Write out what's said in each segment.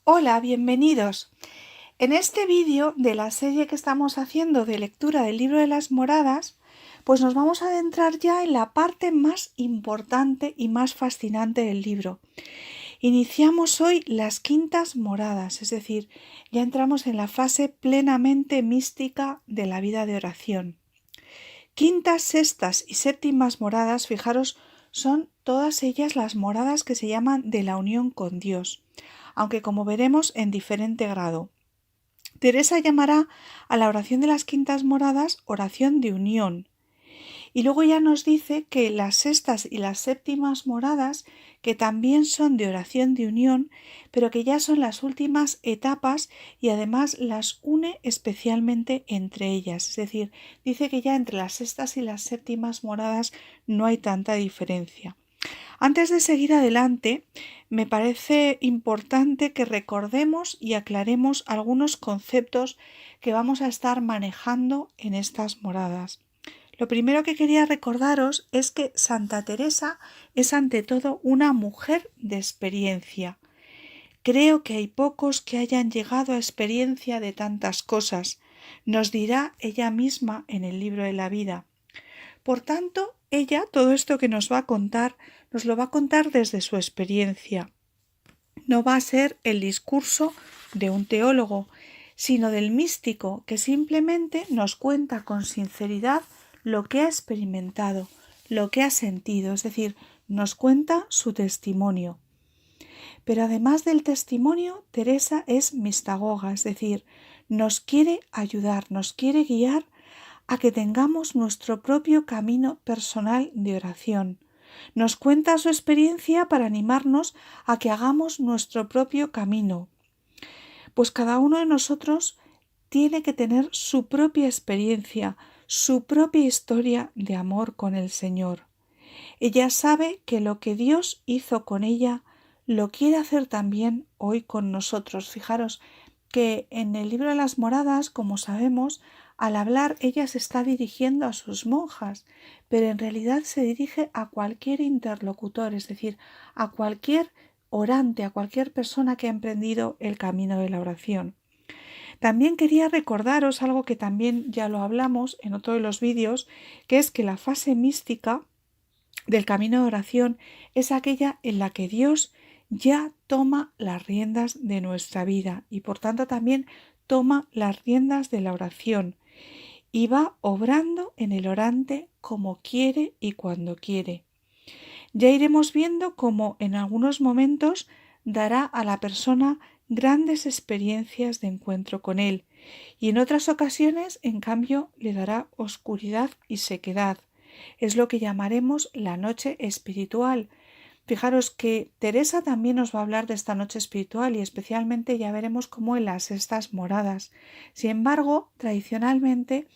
Hola, bienvenidos. En este vídeo de la serie que estamos haciendo de lectura del libro de las moradas, pues nos vamos a adentrar ya en la parte más importante y más fascinante del libro. Iniciamos hoy las quintas moradas, es decir, ya entramos en la fase plenamente mística de la vida de oración. Quintas, sextas y séptimas moradas, fijaros, son todas ellas las moradas que se llaman de la unión con Dios, aunque como veremos en diferente grado. Teresa llamará a la oración de las quintas moradas oración de unión. Y luego ya nos dice que las sextas y las séptimas moradas, que también son de oración de unión, pero que ya son las últimas etapas y además las une especialmente entre ellas. Es decir, dice que ya entre las sextas y las séptimas moradas no hay tanta diferencia. Antes de seguir adelante, me parece importante que recordemos y aclaremos algunos conceptos que vamos a estar manejando en estas moradas. Lo primero que quería recordaros es que Santa Teresa es ante todo una mujer de experiencia. Creo que hay pocos que hayan llegado a experiencia de tantas cosas, nos dirá ella misma en el libro de la vida. Por tanto, ella, todo esto que nos va a contar, nos lo va a contar desde su experiencia. No va a ser el discurso de un teólogo, sino del místico que simplemente nos cuenta con sinceridad lo que ha experimentado, lo que ha sentido, es decir, nos cuenta su testimonio. Pero además del testimonio, Teresa es mistagoga, es decir, nos quiere ayudar, nos quiere guiar a que tengamos nuestro propio camino personal de oración. Nos cuenta su experiencia para animarnos a que hagamos nuestro propio camino. Pues cada uno de nosotros tiene que tener su propia experiencia, su propia historia de amor con el Señor. Ella sabe que lo que Dios hizo con ella lo quiere hacer también hoy con nosotros. Fijaros que en el libro de las moradas, como sabemos, al hablar ella se está dirigiendo a sus monjas, pero en realidad se dirige a cualquier interlocutor, es decir, a cualquier orante, a cualquier persona que ha emprendido el camino de la oración. También quería recordaros algo que también ya lo hablamos en otro de los vídeos, que es que la fase mística del camino de oración es aquella en la que Dios ya toma las riendas de nuestra vida y por tanto también toma las riendas de la oración y va obrando en el orante como quiere y cuando quiere. Ya iremos viendo cómo en algunos momentos dará a la persona grandes experiencias de encuentro con Él y en otras ocasiones, en cambio, le dará oscuridad y sequedad. Es lo que llamaremos la noche espiritual. Fijaros que Teresa también nos va a hablar de esta noche espiritual y especialmente ya veremos cómo en las sextas moradas. Sin embargo, tradicionalmente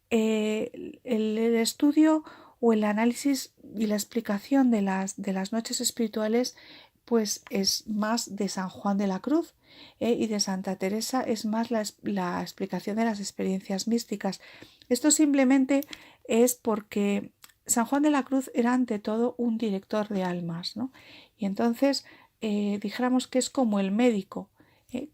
el estudio o el análisis y la explicación de las noches espirituales pues es más de San Juan de la Cruz y de Santa Teresa es más la explicación de las experiencias místicas. Esto simplemente es porque San Juan de la Cruz era ante todo un director de almas, ¿no? Y entonces dijéramos que es como el médico,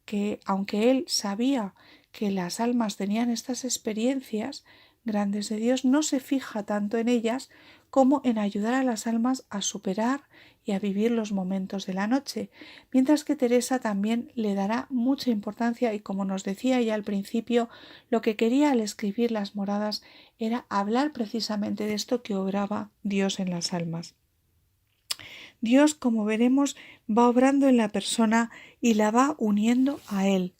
que aunque él sabía que las almas tenían estas experiencias grandes de Dios, no se fija tanto en ellas como en ayudar a las almas a superar y a vivir los momentos de la noche, mientras que Teresa también le dará mucha importancia y como nos decía ya al principio, lo que quería al escribir las moradas era hablar precisamente de esto que obraba Dios en las almas. Dios, como veremos, va obrando en la persona y la va uniendo a Él.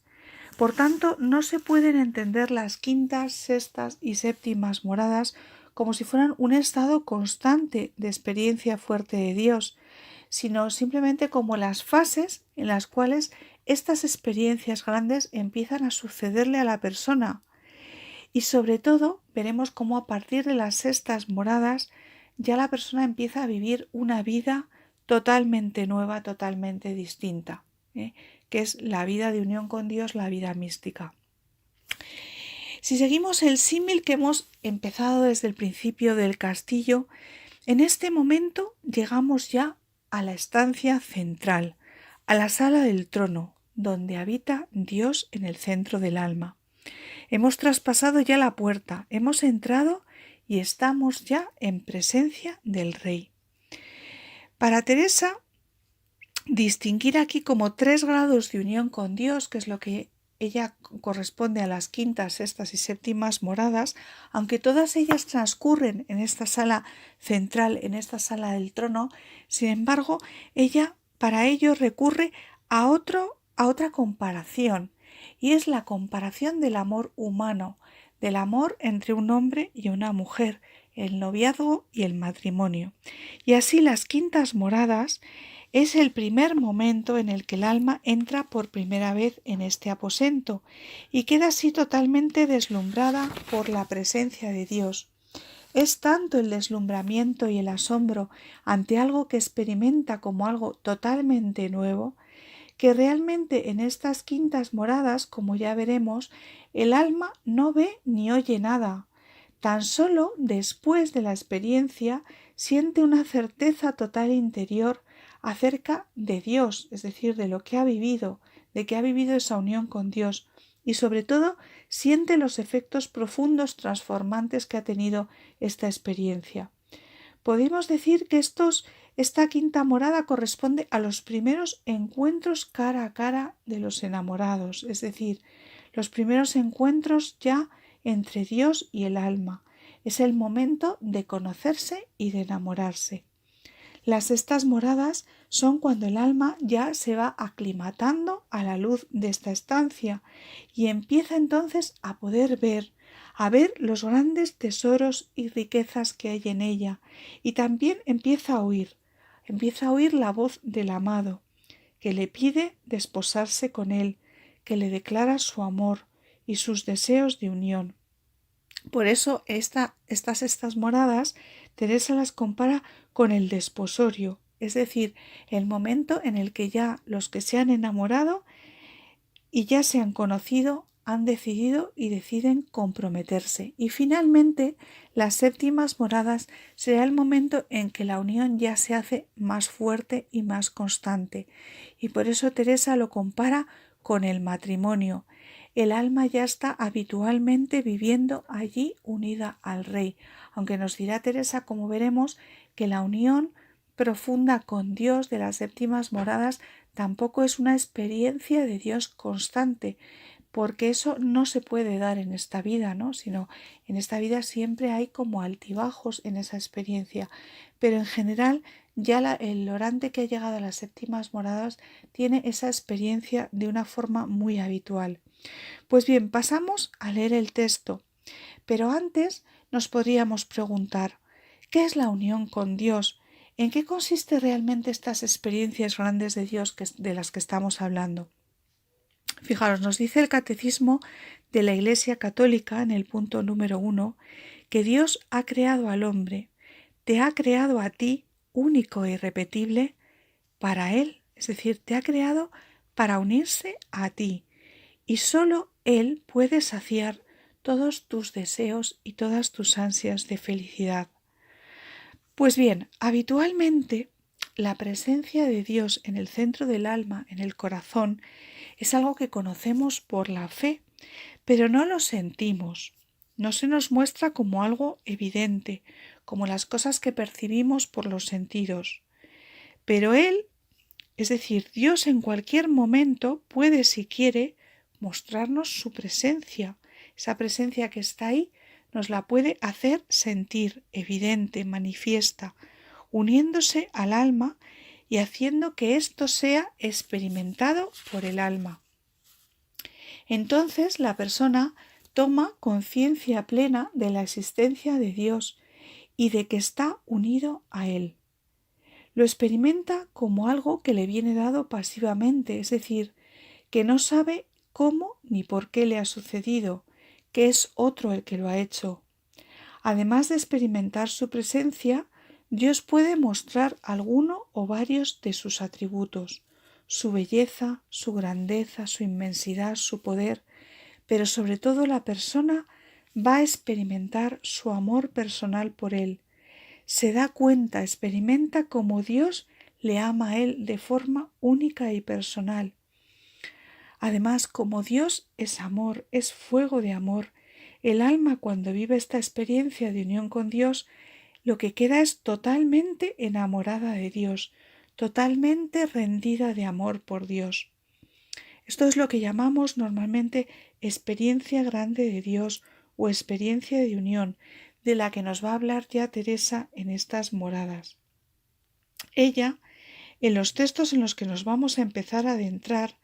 Por tanto, no se pueden entender las quintas, sextas y séptimas moradas como si fueran un estado constante de experiencia fuerte de Dios, sino simplemente como las fases en las cuales estas experiencias grandes empiezan a sucederle a la persona. Y sobre todo veremos cómo a partir de las sextas moradas ya la persona empieza a vivir una vida totalmente nueva, totalmente distinta, que es la vida de unión con Dios, la vida mística. Si seguimos el símil que hemos empezado desde el principio del castillo, en este momento llegamos ya a la estancia central, a la sala del trono, donde habita Dios en el centro del alma. Hemos traspasado ya la puerta, hemos entrado y estamos ya en presencia del Rey. Para Teresa, distinguir aquí como 3 grados de unión con Dios, que es lo que ella corresponde a las quintas, sextas y séptimas moradas, aunque todas ellas transcurren en esta sala central, en esta sala del trono, sin embargo, ella para ello recurre a otra comparación, y es la comparación del amor humano, del amor entre un hombre y una mujer, el noviazgo y el matrimonio. Y así las quintas moradas es el primer momento en el que el alma entra por primera vez en este aposento y queda así totalmente deslumbrada por la presencia de Dios. Es tanto el deslumbramiento y el asombro ante algo que experimenta como algo totalmente nuevo, que realmente en estas quintas moradas, como ya veremos, el alma no ve ni oye nada. Tan solo después de la experiencia siente una certeza total interior acerca de Dios, es decir, de lo que ha vivido, de que ha vivido esa unión con Dios, y sobre todo siente los efectos profundos transformantes que ha tenido esta experiencia. Podemos decir que esta quinta morada corresponde a los primeros encuentros cara a cara de los enamorados, es decir, los primeros encuentros ya entre Dios y el alma. Es el momento de conocerse y de enamorarse. Las sextas moradas son cuando el alma ya se va aclimatando a la luz de esta estancia y empieza entonces a poder ver, a ver los grandes tesoros y riquezas que hay en ella, y también empieza a oír la voz del amado, que le pide desposarse con él, que le declara su amor y sus deseos de unión. Por eso estas moradas Teresa las compara con el desposorio, es decir, el momento en el que ya los que se han enamorado y ya se han conocido, han decidido y deciden comprometerse. Y finalmente, las séptimas moradas será el momento en que la unión ya se hace más fuerte y más constante. Y por eso Teresa lo compara con el matrimonio. El alma ya está habitualmente viviendo allí unida al Rey, aunque nos dirá Teresa, como veremos, que la unión profunda con Dios de las séptimas moradas tampoco es una experiencia de Dios constante, porque eso no se puede dar en esta vida, ¿no? Sino en esta vida siempre hay como altibajos en esa experiencia, pero en general ya el orante que ha llegado a las séptimas moradas tiene esa experiencia de una forma muy habitual. Pues bien, pasamos a leer el texto, pero antes nos podríamos preguntar, ¿qué es la unión con Dios? ¿En qué consiste realmente estas experiencias grandes de Dios de las que estamos hablando? Fijaros, nos dice el Catecismo de la Iglesia Católica en el punto número 1 que Dios ha creado al hombre, te ha creado a ti, único e irrepetible, para Él, es decir, te ha creado para unirse a ti, y sólo Él puede saciar todos tus deseos y todas tus ansias de felicidad. Pues bien, habitualmente la presencia de Dios en el centro del alma, en el corazón, es algo que conocemos por la fe, pero no lo sentimos. No se nos muestra como algo evidente, como las cosas que percibimos por los sentidos. Pero Él, es decir, Dios en cualquier momento puede, si quiere, mostrarnos su presencia. Esa presencia que está ahí nos la puede hacer sentir, evidente, manifiesta, uniéndose al alma y haciendo que esto sea experimentado por el alma. Entonces la persona toma conciencia plena de la existencia de Dios y de que está unido a Él. Lo experimenta como algo que le viene dado pasivamente, es decir, que no sabe cómo ni por qué le ha sucedido, que es otro el que lo ha hecho. Además de experimentar su presencia, Dios puede mostrar alguno o varios de sus atributos, su belleza, su grandeza, su inmensidad, su poder, pero sobre todo la persona va a experimentar su amor personal por Él. Se da cuenta, experimenta cómo Dios le ama a Él de forma única y personal. Además, como Dios es amor, es fuego de amor, el alma cuando vive esta experiencia de unión con Dios, lo que queda es totalmente enamorada de Dios, totalmente rendida de amor por Dios. Esto es lo que llamamos normalmente experiencia grande de Dios o experiencia de unión, de la que nos va a hablar ya Teresa en estas moradas. Ella, en los textos en los que nos vamos a empezar a adentrar,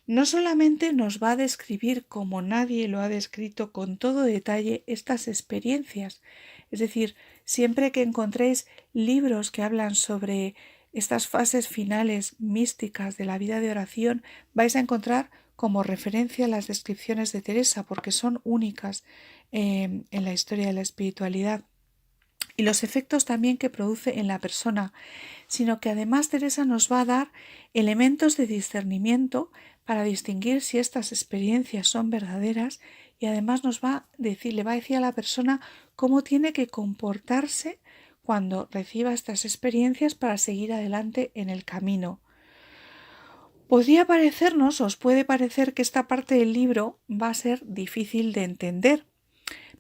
no solamente nos va a describir como nadie lo ha descrito con todo detalle estas experiencias, es decir, siempre que encontréis libros que hablan sobre estas fases finales místicas de la vida de oración, vais a encontrar como referencia las descripciones de Teresa, porque son únicas en la historia de la espiritualidad. Y los efectos también que produce en la persona, sino que además Teresa nos va a dar elementos de discernimiento para distinguir si estas experiencias son verdaderas y además nos va a decir, le va a decir a la persona cómo tiene que comportarse cuando reciba estas experiencias para seguir adelante en el camino. Podría parecernos, os puede parecer que esta parte del libro va a ser difícil de entender,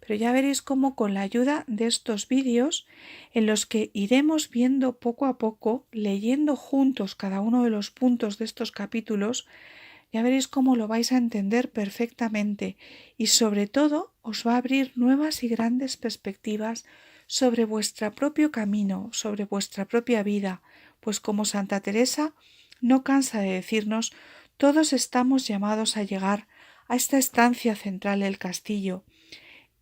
pero ya veréis cómo con la ayuda de estos vídeos, en los que iremos viendo poco a poco, leyendo juntos cada uno de los puntos de estos capítulos, ya veréis cómo lo vais a entender perfectamente y sobre todo os va a abrir nuevas y grandes perspectivas sobre vuestro propio camino, sobre vuestra propia vida, pues como Santa Teresa no cansa de decirnos, todos estamos llamados a llegar a esta estancia central del castillo.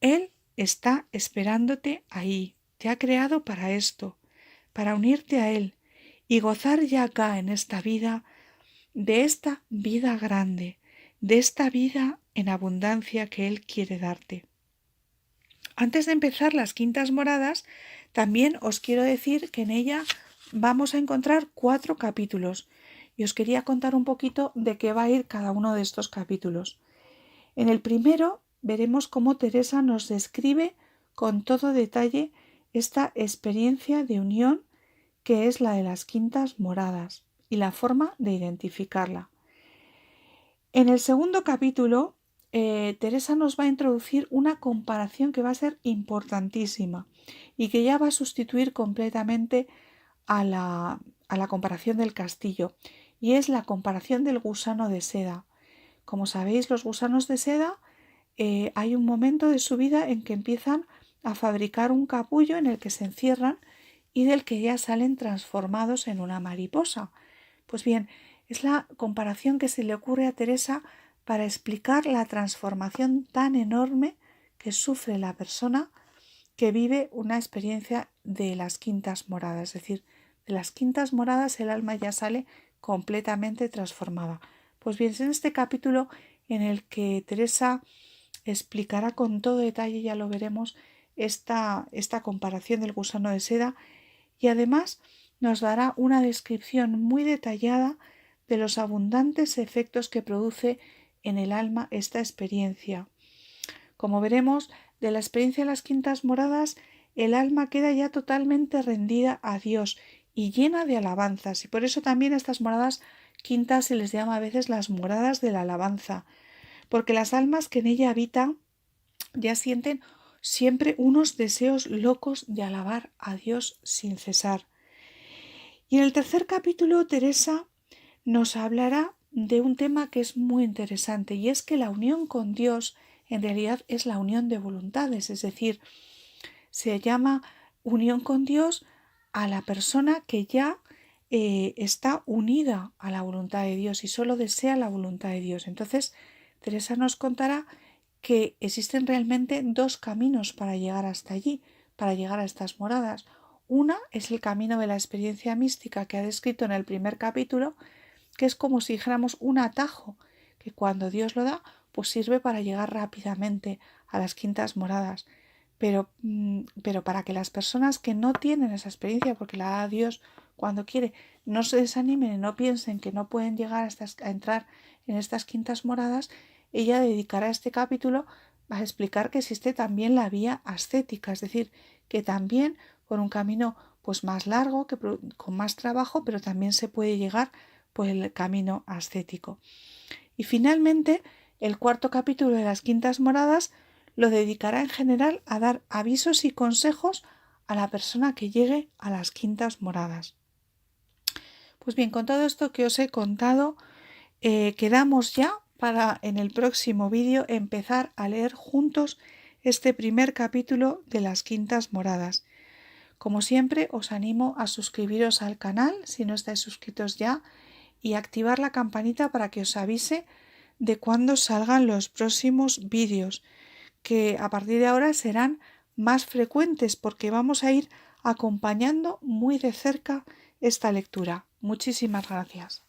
Él está esperándote ahí, te ha creado para esto, para unirte a Él y gozar ya acá en esta vida, de esta vida grande, de esta vida en abundancia que Él quiere darte. Antes de empezar las quintas moradas, también os quiero decir que en ella vamos a encontrar 4 capítulos y os quería contar un poquito de qué va a ir cada uno de estos capítulos. En el primero veremos cómo Teresa nos describe con todo detalle esta experiencia de unión que es la de las quintas moradas y la forma de identificarla. En el segundo capítulo, Teresa nos va a introducir una comparación que va a ser importantísima y que ya va a sustituir completamente a la comparación del castillo, y es la comparación del gusano de seda. Como sabéis, los gusanos de seda hay un momento de su vida en que empiezan a fabricar un capullo en el que se encierran y del que ya salen transformados en una mariposa. Pues bien, es la comparación que se le ocurre a Teresa para explicar la transformación tan enorme que sufre la persona que vive una experiencia de las quintas moradas. Es decir, de las quintas moradas el alma ya sale completamente transformada. Pues bien, es en este capítulo en el que Teresa explicará con todo detalle, ya lo veremos, esta comparación del gusano de seda y además nos dará una descripción muy detallada de los abundantes efectos que produce en el alma esta experiencia. Como veremos, de la experiencia de las quintas moradas, el alma queda ya totalmente rendida a Dios y llena de alabanzas, y por eso también estas moradas quintas se les llama a veces las moradas de la alabanza, porque las almas que en ella habitan ya sienten siempre unos deseos locos de alabar a Dios sin cesar. Y en el tercer capítulo, Teresa nos hablará de un tema que es muy interesante, y es que la unión con Dios en realidad es la unión de voluntades, es decir, se llama unión con Dios a la persona que ya está unida a la voluntad de Dios y solo desea la voluntad de Dios. Entonces, Teresa nos contará que existen realmente 2 caminos para llegar hasta allí, para llegar a estas moradas. Una es el camino de la experiencia mística que ha descrito en el primer capítulo, que es como si dijéramos un atajo, que cuando Dios lo da, pues sirve para llegar rápidamente a las quintas moradas. Pero para que las personas que no tienen esa experiencia, porque la da Dios cuando quiere, no se desanimen y no piensen que no pueden llegar a entrar en estas quintas moradas, ella dedicará este capítulo a explicar que existe también la vía ascética, es decir, que también por un camino pues más largo, con más trabajo, pero también se puede llegar por el camino ascético. Y finalmente, el cuarto capítulo de las Quintas Moradas lo dedicará en general a dar avisos y consejos a la persona que llegue a las Quintas Moradas. Pues bien, con todo esto que os he contado, quedamos ya para en el próximo vídeo empezar a leer juntos este primer capítulo de las Quintas Moradas. Como siempre, os animo a suscribiros al canal si no estáis suscritos ya y activar la campanita para que os avise de cuándo salgan los próximos vídeos, que a partir de ahora serán más frecuentes porque vamos a ir acompañando muy de cerca esta lectura. Muchísimas gracias.